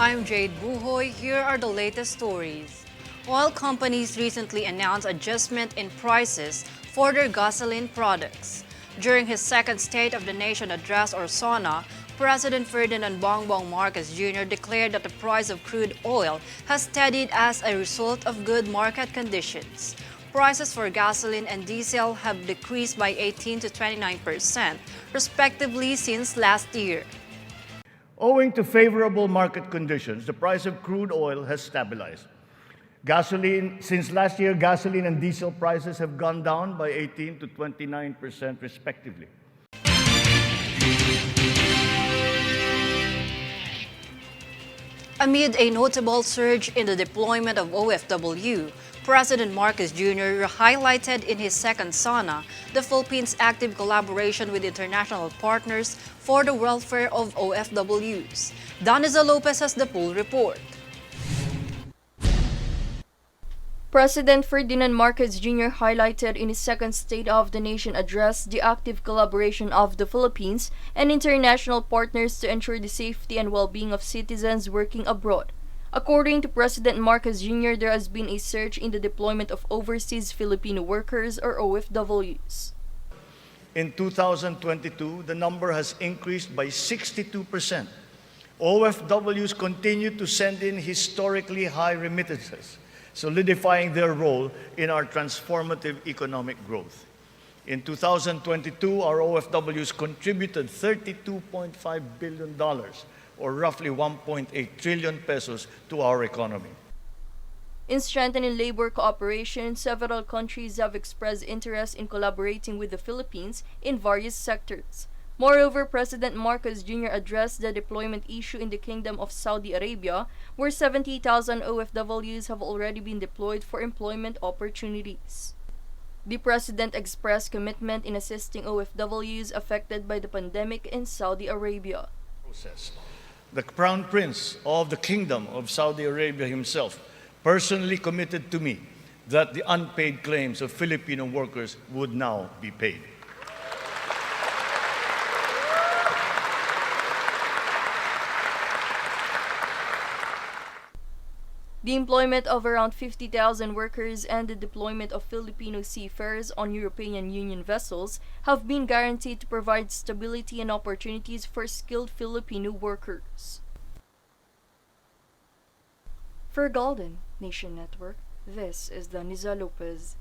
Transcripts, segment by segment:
I'm Jade Buhoy. Here are the latest stories. Oil companies recently announced adjustment in prices for their gasoline products. During his second State of the Nation address or SONA, President Ferdinand Bongbong Marcos Jr. declared that the price of crude oil has steadied as a result of good market conditions. Prices for gasoline and diesel have decreased by 18 to 29%, respectively, since last year. Owing to favorable market conditions, the price of crude oil has stabilized. Since last year, gasoline and diesel prices have gone down by 18 to 29% respectively. Amid a notable surge in the deployment of OFW, President Marcos Jr. highlighted in his second SONA the Philippines' active collaboration with international partners for the welfare of OFWs. Daniza Lopez has the full report. President Ferdinand Marcos Jr. highlighted in his second State of the Nation address the active collaboration of the Philippines and international partners to ensure the safety and well-being of citizens working abroad. According to President Marcos Jr., there has been a surge in the deployment of overseas Filipino workers or OFWs. In 2022, the number has increased by 62%. OFWs continue to send in historically high remittances, solidifying their role in our transformative economic growth. In 2022, our OFWs contributed $32.5 billion, or roughly 1.8 trillion pesos, to our economy. In strengthening labor cooperation, several countries have expressed interest in collaborating with the Philippines in various sectors. Moreover, President Marcos Jr. addressed the deployment issue in the Kingdom of Saudi Arabia, where 70,000 OFWs have already been deployed for employment opportunities. The President expressed commitment in assisting OFWs affected by the pandemic in Saudi Arabia. The Crown Prince of the Kingdom of Saudi Arabia himself personally committed to me that the unpaid claims of Filipino workers would now be paid. The employment of around 50,000 workers and the deployment of Filipino seafarers on European Union vessels have been guaranteed to provide stability and opportunities for skilled Filipino workers. For Golden Nation Network, this is Daniza Lopez.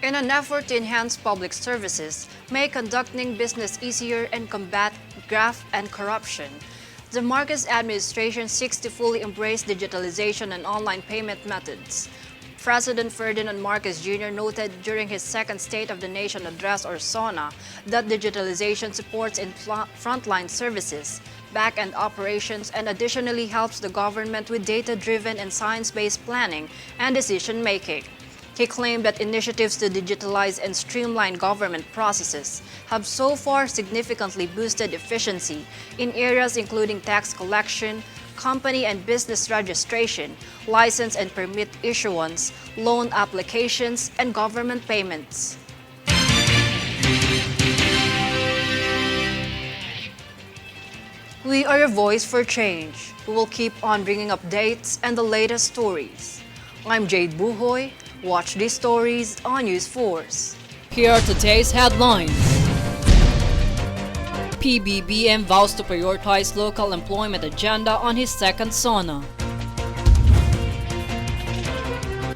In an effort to enhance public services, make conducting business easier and combat graft and corruption, the Marcos administration seeks to fully embrace digitalization and online payment methods. President Ferdinand Marcos Jr. noted during his second State of the Nation address or SONA that digitalization supports in frontline services, back-end operations, and additionally helps the government with data-driven and science-based planning and decision-making. He claimed that initiatives to digitalize and streamline government processes have so far significantly boosted efficiency in areas including tax collection, company and business registration, license and permit issuance, loan applications, and government payments. We are your voice for change. We will keep on bringing updates and the latest stories. I'm Jade Buhoy. Watch these stories on Newsforce. Here are today's headlines. PBBM vows to prioritize local employment agenda on his second SONA.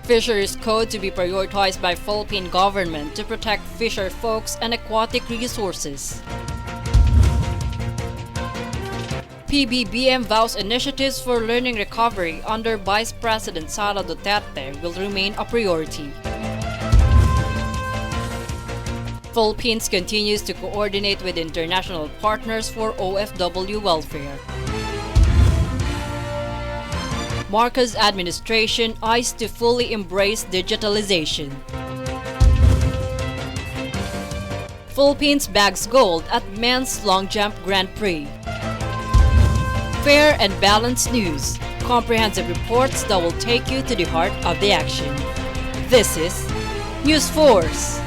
Fisheries Code to be prioritized by Philippine government to protect fisher folks and aquatic resources. PBBM vows initiatives for learning recovery under Vice President Sara Duterte will remain a priority. Philippines continues to coordinate with international partners for OFW welfare. Marcos administration eyes to fully embrace digitalization. Philippines bags gold at men's long jump Grand Prix. Fair and balanced news, comprehensive reports that will take you to the heart of the action. This is Newsforce.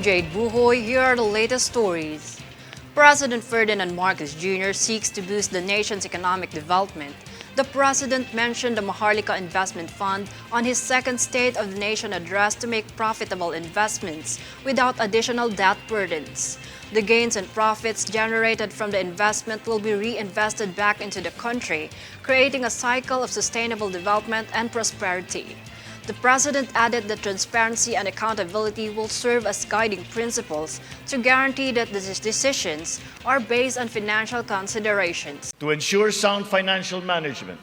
Jade Buhoy. Here are the latest stories. President Ferdinand Marcos Jr. seeks to boost the nation's economic development. The president mentioned the Maharlika Investment Fund on his second State of the Nation address to make profitable investments without additional debt burdens. The gains and profits generated from the investment will be reinvested back into the country, creating a cycle of sustainable development and prosperity. The president added that transparency and accountability will serve as guiding principles to guarantee that these decisions are based on financial considerations. To ensure sound financial management,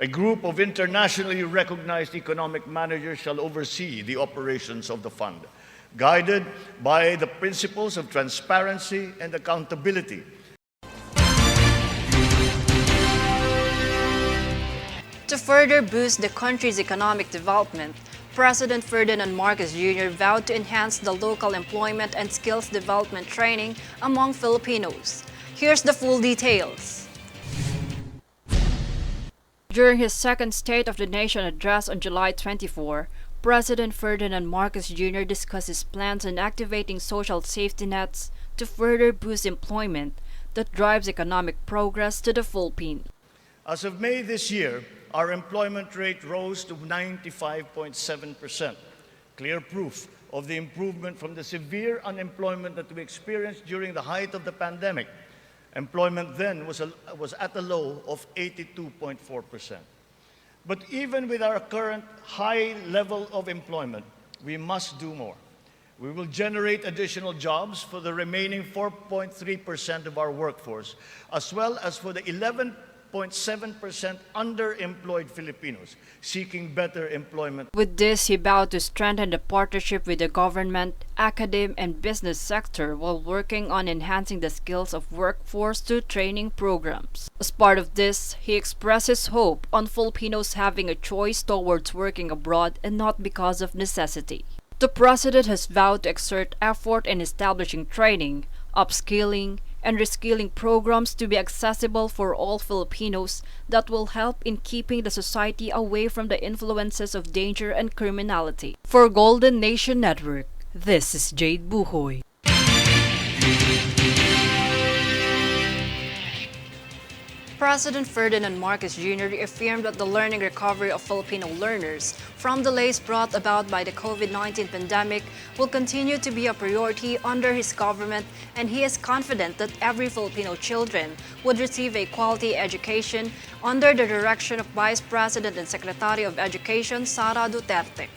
a group of internationally recognized economic managers shall oversee the operations of the fund, guided by the principles of transparency and accountability. To further boost the country's economic development, President Ferdinand Marcos Jr. vowed to enhance the local employment and skills development training among Filipinos. Here's the full details. During his second State of the Nation address on July 24, President Ferdinand Marcos Jr. discussed his plans on activating social safety nets to further boost employment that drives economic progress to the Philippines. As of May this year, our employment rate rose to 95.7%, clear proof of the improvement from the severe unemployment that we experienced during the height of the pandemic. Employment then was at a low of 82.4%. But even with our current high level of employment, we must do more. We will generate additional jobs for the remaining 4.3% of our workforce, as well as for the 11.7% underemployed Filipinos seeking better employment. With this, he vowed to strengthen the partnership with the government, academe, and business sector while working on enhancing the skills of workforce through training programs. As part of this, he expresses hope on Filipinos having a choice towards working abroad and not because of necessity. The president has vowed to exert effort in establishing training, upskilling, and reskilling programs to be accessible for all Filipinos that will help in keeping the society away from the influences of danger and criminality. For Golden Nation Network, this is Jade Buhoy. President Ferdinand Marcos Jr. reaffirmed that the learning recovery of Filipino learners from delays brought about by the COVID-19 pandemic will continue to be a priority under his government, and he is confident that every Filipino children would receive a quality education under the direction of Vice President and Secretary of Education Sara Duterte.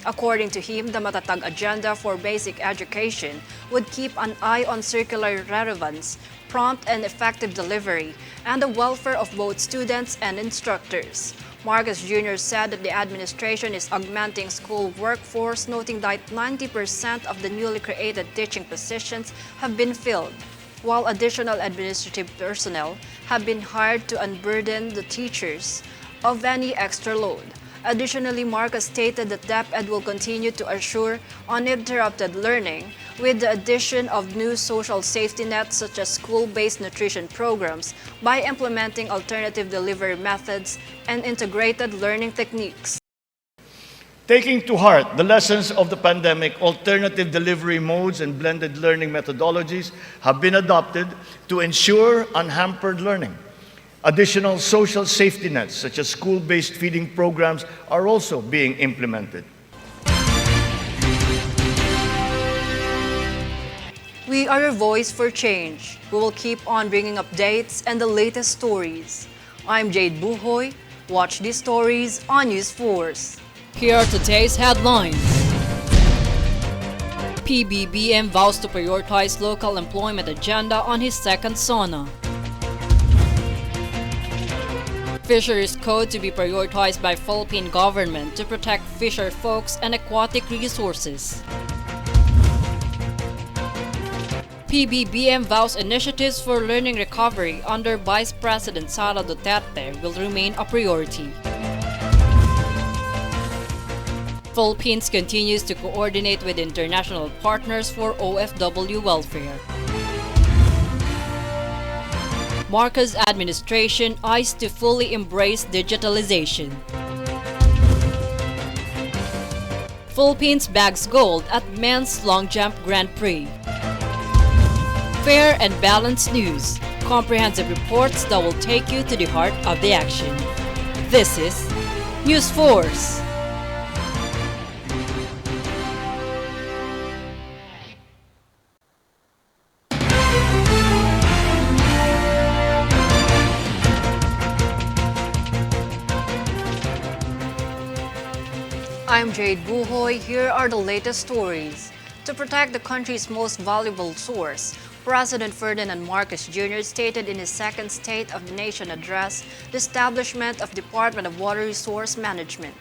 According to him, the matatag agenda for basic education would keep an eye on circular relevance, prompt and effective delivery, and the welfare of both students and instructors. Marcos Jr. said that the administration is augmenting school workforce, noting that 90% of the newly created teaching positions have been filled, while additional administrative personnel have been hired to unburden the teachers of any extra load. Additionally, Marcos stated that DepEd will continue to assure uninterrupted learning with the addition of new social safety nets such as school-based nutrition programs by implementing alternative delivery methods and integrated learning techniques. Taking to heart the lessons of the pandemic, alternative delivery modes and blended learning methodologies have been adopted to ensure unhampered learning. Additional social safety nets, such as school-based feeding programs, are also being implemented. We are your voice for change. We will keep on bringing updates and the latest stories. I'm Jade Buhoy. Watch these stories on Newsforce. Here are today's headlines. PBBM vows to prioritize local employment agenda on his second SONA. Fisheries Code to be prioritized by Philippine government to protect fisher folks and aquatic resources. PBBM vows initiatives for learning recovery under Vice President Sara Duterte will remain a priority. Philippines continues to coordinate with international partners for OFW welfare. Marcos administration eyes to fully embrace digitalization. Philippines bags gold at men's long jump Grand Prix. Fair and balanced news. Comprehensive reports that will take you to the heart of the action. This is Newsforce. I'm Jade Buhoy. Here are the latest stories. To protect the country's most valuable source, President Ferdinand Marcos Jr. stated in his second State of the Nation address the establishment of Department of Water Resource Management.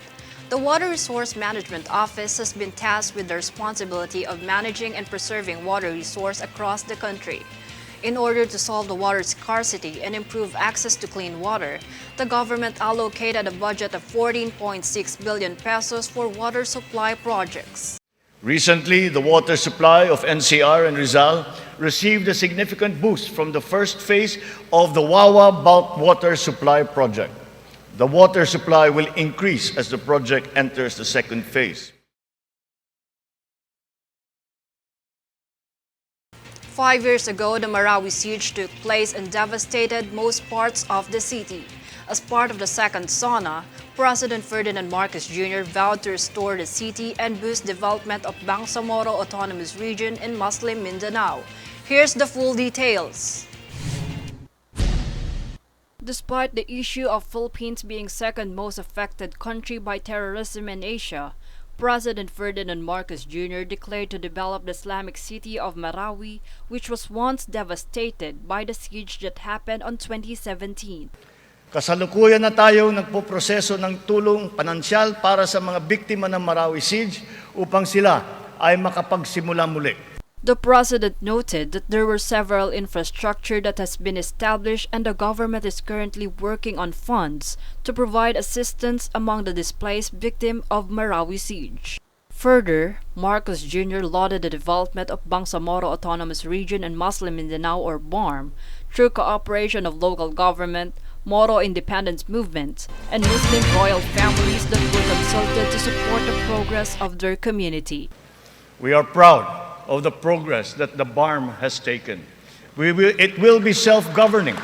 The Water Resource Management Office has been tasked with the responsibility of managing and preserving water resource across the country. In order to solve the water scarcity and improve access to clean water, the government allocated a budget of 14.6 billion pesos for water supply projects. Recently, the water supply of NCR and Rizal received a significant boost from the first phase of the Wawa Bulk Water Supply Project. The water supply will increase as the project enters the second phase. 5 years ago, the Marawi siege took place and devastated most parts of the city. As part of the second SONA, President Ferdinand Marcos Jr. vowed to restore the city and boost development of Bangsamoro Autonomous Region in Muslim Mindanao. Here's the full details. Despite the issue of Philippines being second most affected country by terrorism in Asia, President Ferdinand Marcos Jr. declared to develop the Islamic city of Marawi, which was once devastated by the siege that happened on 2017. Kasalukuyan na tayo nagpoproseso ng tulong pinansyal para sa mga biktima ng Marawi siege upang sila ay makapagsimula muli. The president noted that there were several infrastructure that has been established and the government is currently working on funds to provide assistance among the displaced victims of Marawi siege. Further, Marcos Jr. lauded the development of Bangsamoro Autonomous Region and Muslim Mindanao or BARMM through cooperation of local government, Moro independence movement, and Muslim royal families that were consulted to support the progress of their community. We are proud of the progress that the BARMM has taken. It will be self-governing.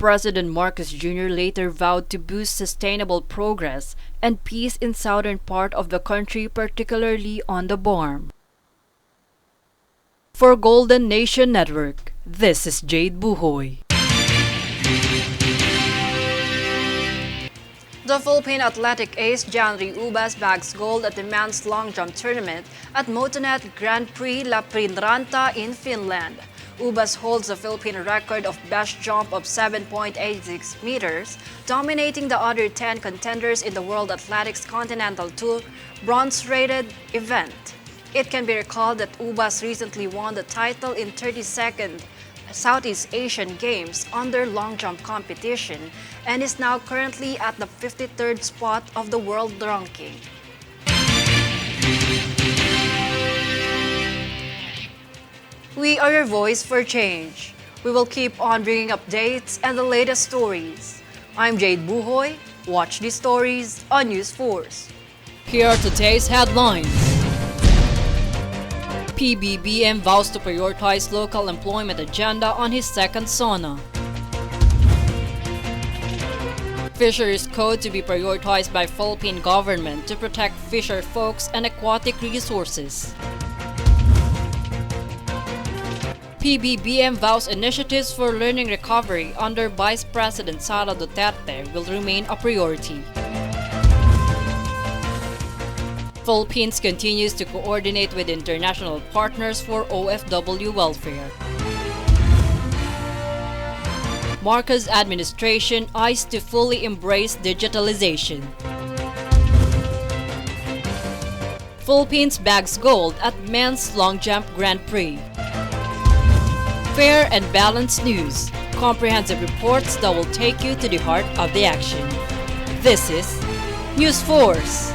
President Marcos Jr. later vowed to boost sustainable progress and peace in southern part of the country, particularly on the BARMM. For Golden Nation Network, this is Jade Buhoy. The Philippine athletic ace Janry Ubas bags gold at the men's long jump tournament at Motonet Grand Prix La Prinranta in Finland. Ubas holds the Philippine record of best jump of 7.86 meters, dominating the other 10 contenders in the World Athletics Continental Tour bronze-rated event. It can be recalled that Ubas recently won the title in 32nd Southeast Asian Games under long jump competition and is now currently at the 53rd spot of the world ranking. We are your voice for change. We will keep on bringing updates and the latest stories. I'm Jade Buhoy. Watch these stories on Newsforce. Here are today's headlines. PBBM vows to prioritize local employment agenda on his second SONA. Fisheries Code to be prioritized by Philippine government to protect fisher folks and aquatic resources. PBBM vows initiatives for learning recovery under Vice President Sara Duterte will remain a priority. Philippines continues to coordinate with international partners for OFW welfare. Marcos administration eyes to fully embrace digitalization. Philippines bags gold at men's long jump Grand Prix. Fair and balanced news. Comprehensive reports that will take you to the heart of the action. This is Newsforce.